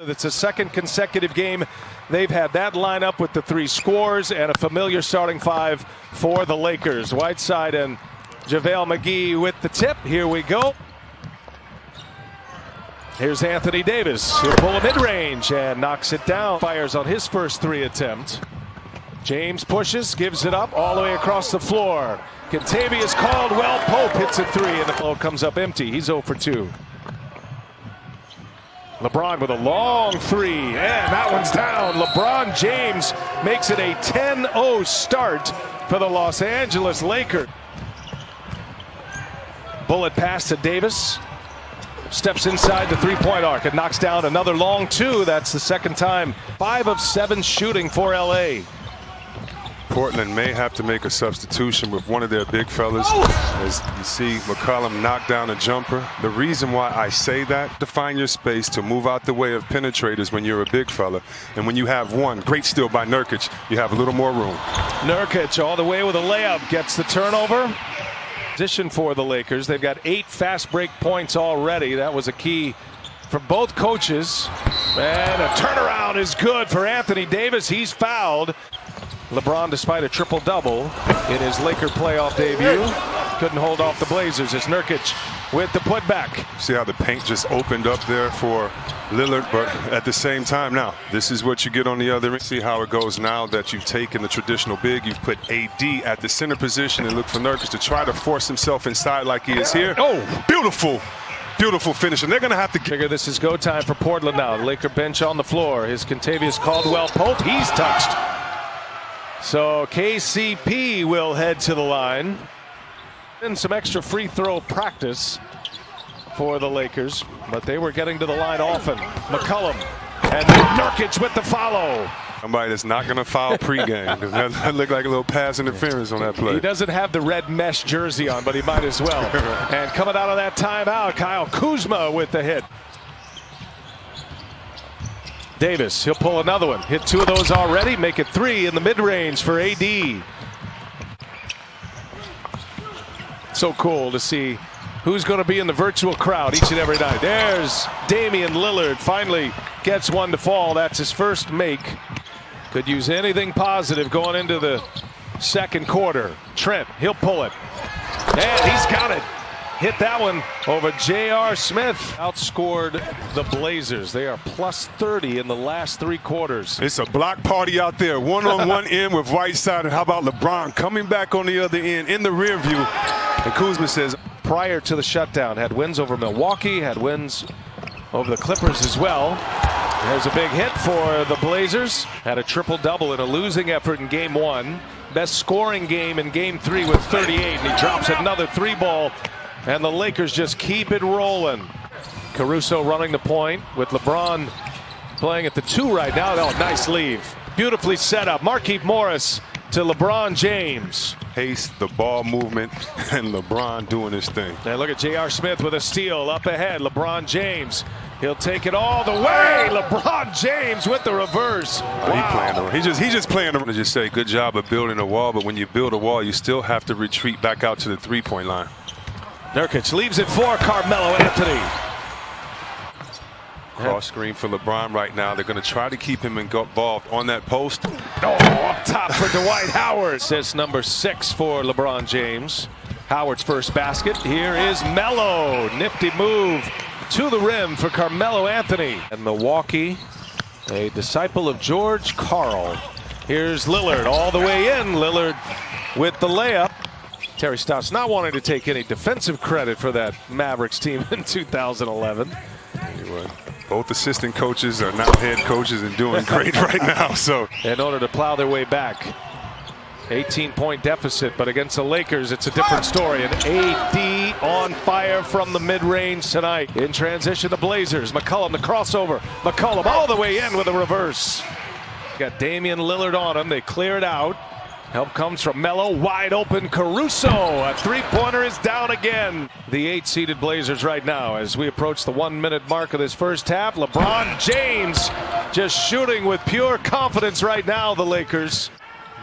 It's a second consecutive game they've had that lineup with the 3 scores and a familiar starting 5 for the Lakers. Whiteside and JaVale McGee with the tip. Here we go. Here's Anthony Davis. He'll pull a mid-range and knocks it down. Fires on his first 3 attempt. James pushes, gives it up all the way across the floor. Kentavious Caldwell Pope hits a 3 and the flow comes up empty. He's 0 for 2. LeBron with a long 3, and that one's down. LeBron James makes it a 10-0 start for the Los Angeles Lakers. Bullet pass to Davis. Steps inside the 3-point arc and knocks down another long 2. That's the second time. 5 of 7 shooting for LA. Portland may have to make a substitution with one of their big fellas. As you see McCollum knock down a jumper. The reason why I say that, define your space to move out the way of penetrators when you're a big fella. And when you have one, great steal by Nurkic, you have a little more room. Nurkic all the way with a layup, gets the turnover. Position for the Lakers. They've got 8 fast break points already. That was a key for both coaches. And a turnaround is good for Anthony Davis. He's fouled. LeBron, despite a triple-double in his Laker playoff debut, couldn't hold off the Blazers as Nurkic with the putback. See how the paint just opened up there for Lillard, but at the same time now, this is what you get on the other end. See how it goes now that you've taken the traditional big, you've put AD at the center position and look for Nurkic to try to force himself inside like he is here. Oh, beautiful. Beautiful finish, and they're going to have to figure this is go time for Portland now. The Laker bench on the floor. His Kentavious Caldwell Pope, he's touched. So KCP will head to the line. And some extra free throw practice for the Lakers, but they were getting to the line often. McCollum and Nurkic with the follow. Somebody that's not going to foul pregame. That looked like a little pass interference on that play. He doesn't have the red mesh jersey on, but he might as well. And coming out of that timeout, Kyle Kuzma with the hit. Davis, he'll pull another one. Hit 2 of those already, make it 3 in the mid-range for AD. So cool to see who's going to be in the virtual crowd each and every night. There's Damian Lillard, finally gets one to fall. That's his first make. Could use anything positive going into the second quarter. Trent, he'll pull it. And he's got it. Hit that one over J.R. Smith. Outscored the Blazers. They are plus 30 in the last 3 quarters. It's a block party out there. One on one end with Whiteside. And how about LeBron coming back on the other end in the rear view? And Kuzma says, prior to the shutdown, had wins over Milwaukee, had wins over the Clippers as well. There's a big hit for the Blazers. Had a triple-double in a losing effort in Game 1. Best scoring game in Game 3 with 38. And he drops another 3-ball. And the Lakers just keep it rolling. Caruso running the point with LeBron playing at the 2 right now. Oh, nice leave. Beautifully set up. Markieff Morris to LeBron James. Pace, the ball movement, and LeBron doing his thing. And look at J.R. Smith with a steal up ahead. LeBron James. He'll take it all the way. LeBron James with the reverse. Wow. He's just playing around. Just say good job of building a wall, but when you build a wall, you still have to retreat back out to the 3-point line. Nurkic leaves it for Carmelo Anthony. Cross screen for LeBron right now. They're going to try to keep him involved on that post. Oh, up top for Dwight Howard. Says number 6 for LeBron James. Howard's first basket. Here is Melo. Nifty move to the rim for Carmelo Anthony. And Milwaukee, a disciple of George Karl. Here's Lillard all the way in. Lillard with the layup. Terry Stotts not wanting to take any defensive credit for that Mavericks team in 2011. Anyway, both assistant coaches are now head coaches and doing great right now. So in order to plow their way back, 18-point deficit, but against the Lakers, it's a different story. And AD on fire from the mid-range tonight. In transition, the Blazers. McCollum, the crossover. McCollum all the way in with a reverse. Got Damian Lillard on him. They clear it out. Help comes from Melo, wide open Caruso. A 3-pointer is down again. The 8-seeded Blazers right now as we approach the 1-minute mark of this first half. LeBron James just shooting with pure confidence right now, the Lakers.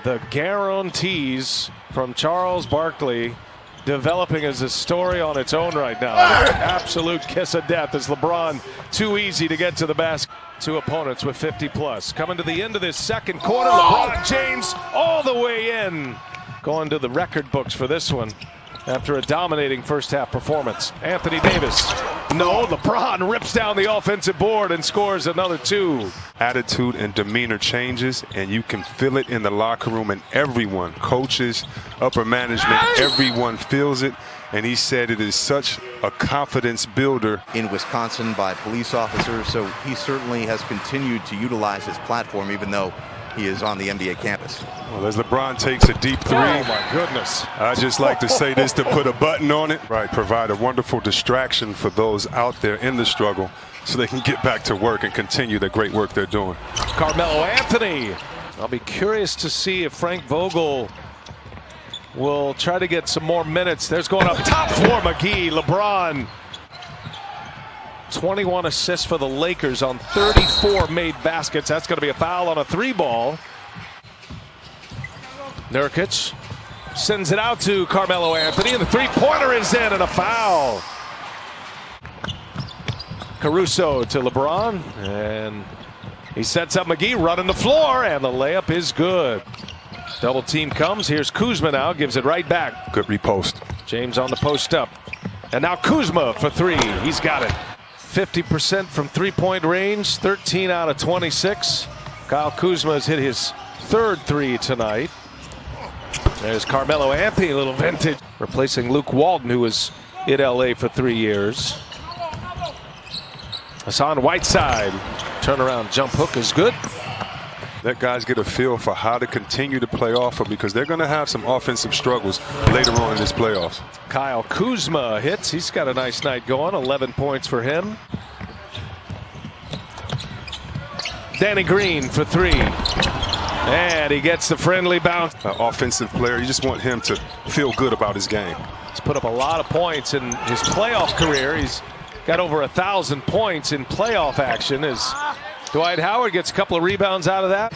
The guarantees from Charles Barkley developing as a story on its own right now. Absolute kiss of death as LeBron too easy to get to the basket. Two opponents with 50+. Coming to the end of this second quarter, LeBron James all the way in. Going to the record books for this one after a dominating first half performance. Anthony Davis. No, LeBron rips down the offensive board and scores another two. Attitude and demeanor changes, and you can feel it in the locker room, and everyone, coaches, upper management, everyone feels it. And he said it is such a confidence builder. In Wisconsin by police officers, so he certainly has continued to utilize his platform even though he is on the NBA campus. Well, as LeBron takes a deep three. Oh my goodness. I just like to say this to put a button on it. Right, provide a wonderful distraction for those out there in the struggle so they can get back to work and continue the great work they're doing. Carmelo Anthony. I'll be curious to see if Frank Vogel will try to get some more minutes. There's going up top for McGee. LeBron. 21 assists for the Lakers on 34 made baskets. That's going to be a foul on a three ball. Nurkic sends it out to Carmelo Anthony, and the three-pointer is in, and a foul. Caruso to LeBron, and he sets up McGee running the floor, and the layup is good. Double team comes. Here's Kuzma now, gives it right back. Good repost. James on the post up. And now Kuzma for three. He's got it. 50% from three-point range, 13 out of 26. Kyle Kuzma has hit his third three tonight. There's Carmelo Anthony, a little vintage. Replacing Luke Walton, who was in LA for 3 years. Hassan Whiteside. Turnaround jump hook is good. Let guys get a feel for how to continue to play off of, because they're going to have some offensive struggles later on in this playoffs. Kyle Kuzma hits. He's got a nice night going. 11 points for him. Danny Green for three. And he gets the friendly bounce. Offensive player, you just want him to feel good about his game. He's put up a lot of points in his playoff career. He's got over 1,000 points in playoff action as Dwight Howard gets a couple of rebounds out of that.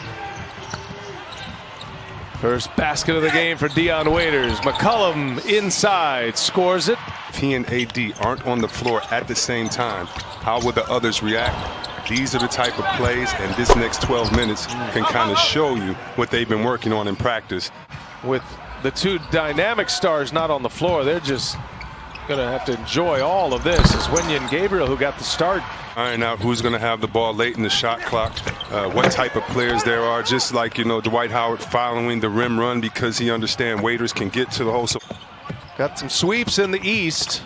First basket of the game for Dion Waiters. McCollum inside, scores it. If he and AD aren't on the floor at the same time, how will the others react? These are the type of plays, and this next 12 minutes can kind of show you what they've been working on in practice. With the two dynamic stars not on the floor, they're just going to have to enjoy all of this. It's Wenyen and Gabriel who got the start. Iron out who's going to have the ball late in the shot clock, what type of players there are, just like, you know, Dwight Howard following the rim run because he understands Waiters can get to the hole. So got some sweeps in the East,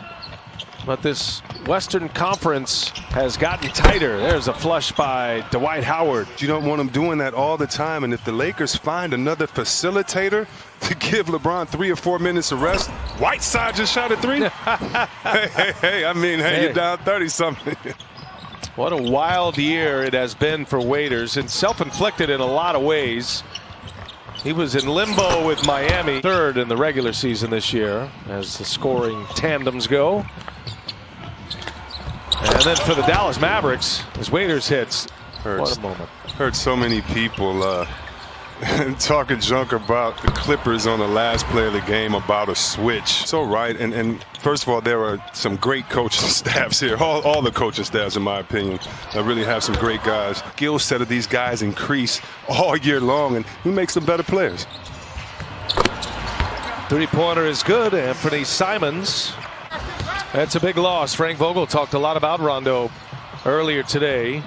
but this Western Conference has gotten tighter. There's a flush by Dwight Howard. You don't want him doing that all the time, and if the Lakers find another facilitator to give LeBron 3 or 4 minutes of rest, Whiteside just shot a three. hey, I mean, you're down 30-something. What a wild year it has been for Waiters, and self-inflicted in a lot of ways. He was in limbo with Miami, third in the regular season this year as the scoring tandems go. And then for the Dallas Mavericks, as Waiters hits, what a moment. Heard so many people talking junk about the Clippers on the last play of the game about a switch. So right, and first of all, there are some great coaching staffs here. All the coaching staffs, in my opinion, really have some great guys. Skill set of these guys increase all year long, and he makes them better players. Three-pointer is good. Anthony Simons. That's a big loss. Frank Vogel talked a lot about Rondo earlier today.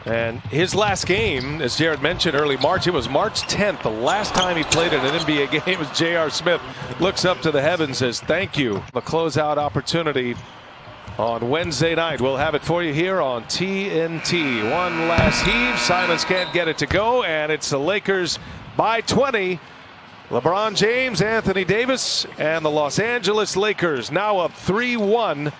And his last game, as Jared mentioned, early March, it was March 10th. The last time he played in an NBA game was J.R. Smith. Looks up to the heavens, says thank you. The closeout opportunity on Wednesday night. We'll have it for you here on TNT. One last heave. Simons can't get it to go, and it's the Lakers by 20. LeBron James, Anthony Davis, and the Los Angeles Lakers now up 3-1.